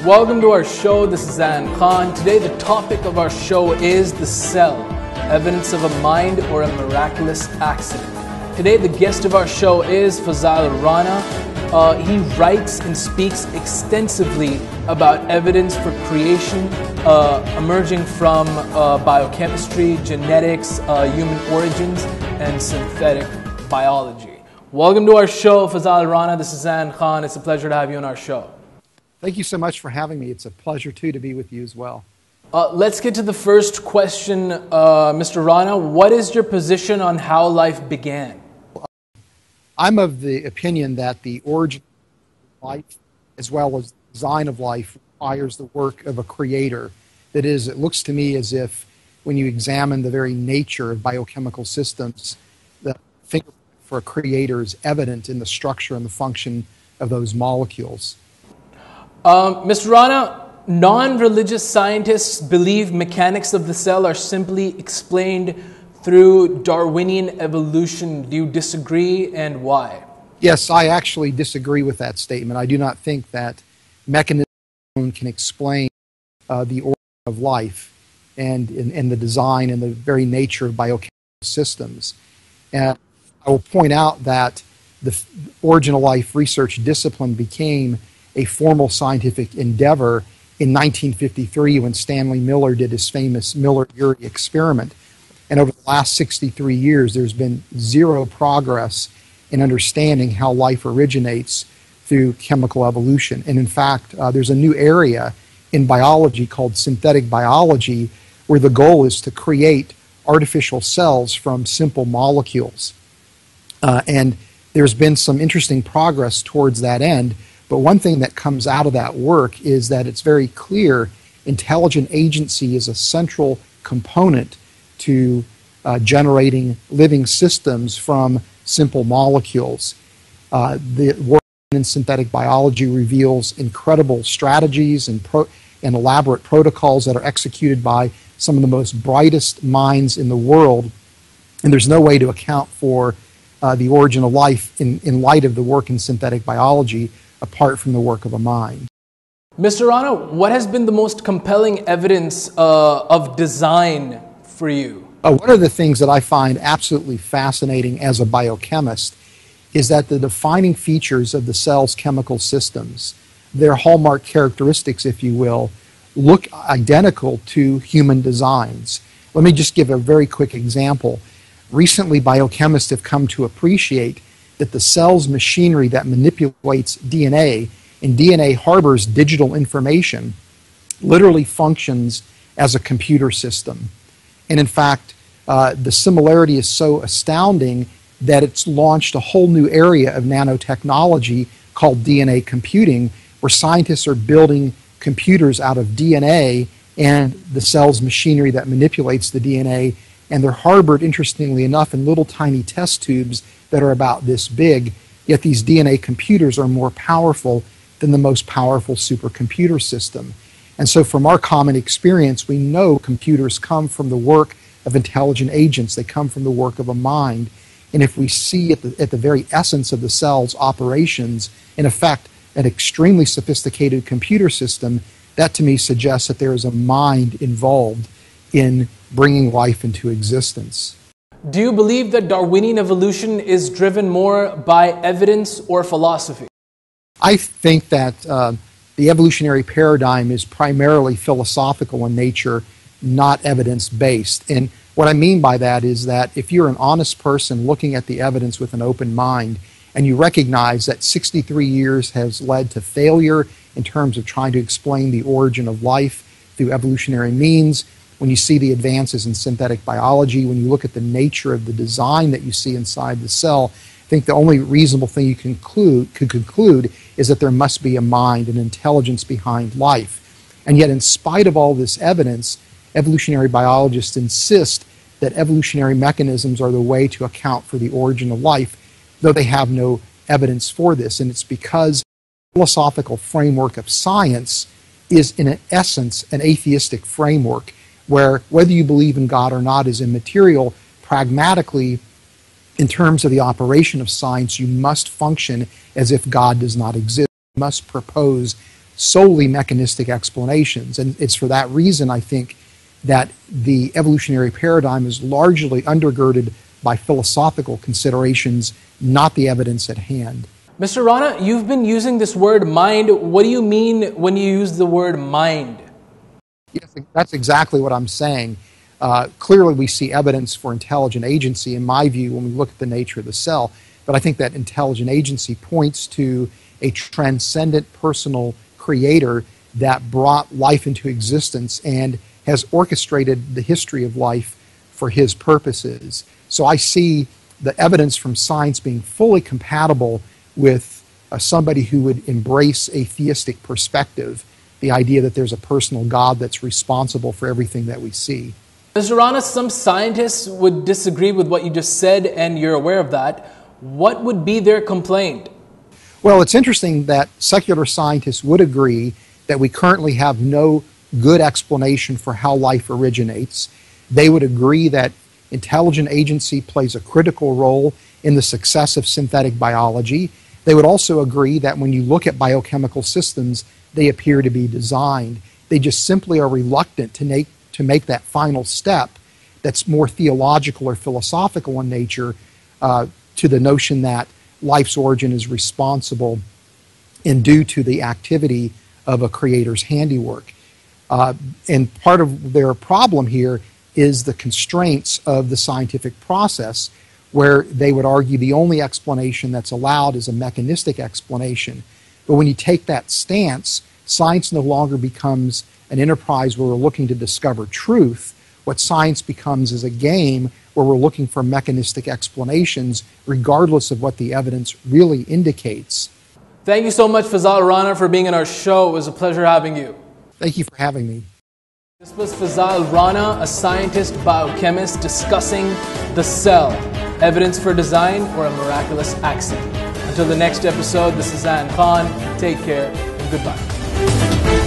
Welcome to our show. This is Zain Khan. Today the topic of our show is the cell, evidence of a mind or a miraculous accident. Today the guest of our show is Fazal Rana. He writes and speaks extensively about evidence for creation emerging from biochemistry, genetics, human origins, and synthetic biology. Welcome to our show, Fazal Rana. This is Zain Khan. It's a pleasure to have you on our show. Thank you so much for having me. It's a pleasure, too, to be with you as well. Let's get to the first question, Mr. Rana. What is your position on how life began? I'm of the opinion that the origin of life, as well as the design of life, requires the work of a creator. That is, it looks to me as if when you examine the very nature of biochemical systems, the fingerprint for a creator is evident in the structure and the function of those molecules. Mr. Rana, non-religious scientists believe mechanics of the cell are simply explained through Darwinian evolution. Do you disagree, and why? Yes, I actually disagree with that statement. I do not think that mechanism can explain the origin of life and the design and the very nature of biochemical systems. And I will point out that the origin of life research discipline became a formal scientific endeavor in 1953 when Stanley Miller did his famous Miller-Urey experiment. And over the last 63 years, there's been zero progress in understanding how life originates through chemical evolution. And in fact, there's a new area in biology called synthetic biology, where the goal is to create artificial cells from simple molecules. And there's been some interesting progress towards that end. But one thing that comes out of that work is that it's very clear intelligent agency is a central component to generating living systems from simple molecules. The work in synthetic biology reveals incredible strategies and elaborate protocols that are executed by some of the most brightest minds in the world. And there's no way to account for the origin of life in light of the work in synthetic biology apart from the work of a mind. Mr. Rana, what has been the most compelling evidence of design for you? One of the things that I find absolutely fascinating as a biochemist is that the defining features of the cell's chemical systems, their hallmark characteristics, if you will, look identical to human designs. Let me just give a very quick example. Recently, biochemists have come to appreciate that the cell's machinery that manipulates DNA, and DNA harbors digital information, literally functions as a computer system. And in fact, the similarity is so astounding that it's launched a whole new area of nanotechnology called DNA computing, where scientists are building computers out of DNA and the cell's machinery that manipulates the DNA, and they're harbored, interestingly enough, in little tiny test tubes that are about this big, yet these DNA computers are more powerful than the most powerful supercomputer system. And so from our common experience, we know computers come from the work of intelligent agents. They come from the work of a mind. And if we see at the very essence of the cell's operations, in effect, an extremely sophisticated computer system, that to me suggests that there is a mind involved in bringing life into existence. Do you believe that Darwinian evolution is driven more by evidence or philosophy? I think that the evolutionary paradigm is primarily philosophical in nature, not evidence-based. And what I mean by that is that if you're an honest person looking at the evidence with an open mind, and you recognize that 63 years has led to failure in terms of trying to explain the origin of life through evolutionary means, when you see the advances in synthetic biology, when you look at the nature of the design that you see inside the cell, I think the only reasonable thing you could conclude is that there must be a mind, an intelligence behind life. And yet, in spite of all this evidence, evolutionary biologists insist that evolutionary mechanisms are the way to account for the origin of life, though they have no evidence for this. And it's because the philosophical framework of science is, in essence, an atheistic framework, where whether you believe in God or not is immaterial. Pragmatically, in terms of the operation of science, you must function as if God does not exist. You must propose solely mechanistic explanations. And it's for that reason, I think, that the evolutionary paradigm is largely undergirded by philosophical considerations, not the evidence at hand. Mr. Rana, you've been using this word mind. What do you mean when you use the word mind? Yes, that's exactly what I'm saying. Clearly, we see evidence for intelligent agency, in my view, when we look at the nature of the cell. But I think that intelligent agency points to a transcendent personal creator that brought life into existence and has orchestrated the history of life for his purposes. So I see the evidence from science being fully compatible with somebody who would embrace a theistic perspective, the idea that there's a personal God that's responsible for everything that we see. Mr. Rana, some scientists would disagree with what you just said, and you're aware of that. What would be their complaint? Well, it's interesting that secular scientists would agree that we currently have no good explanation for how life originates. They would agree that intelligent agency plays a critical role in the success of synthetic biology. They would also agree that when you look at biochemical systems, they appear to be designed. They just simply are reluctant to make that final step that's more theological or philosophical in nature to the notion that life's origin is responsible and due to the activity of a creator's handiwork. And part of their problem here is the constraints of the scientific process, where they would argue the only explanation that's allowed is a mechanistic explanation. But when you take that stance, science no longer becomes an enterprise where we're looking to discover truth. What science becomes is a game where we're looking for mechanistic explanations regardless of what the evidence really indicates. Thank you so much, Fazal Rana, for being on our show. It was a pleasure having you. Thank you for having me. This was Fazal Rana, a scientist biochemist, discussing the cell, evidence for design or a miraculous accident. Until the next episode, this is Zain Khan. Take care and goodbye.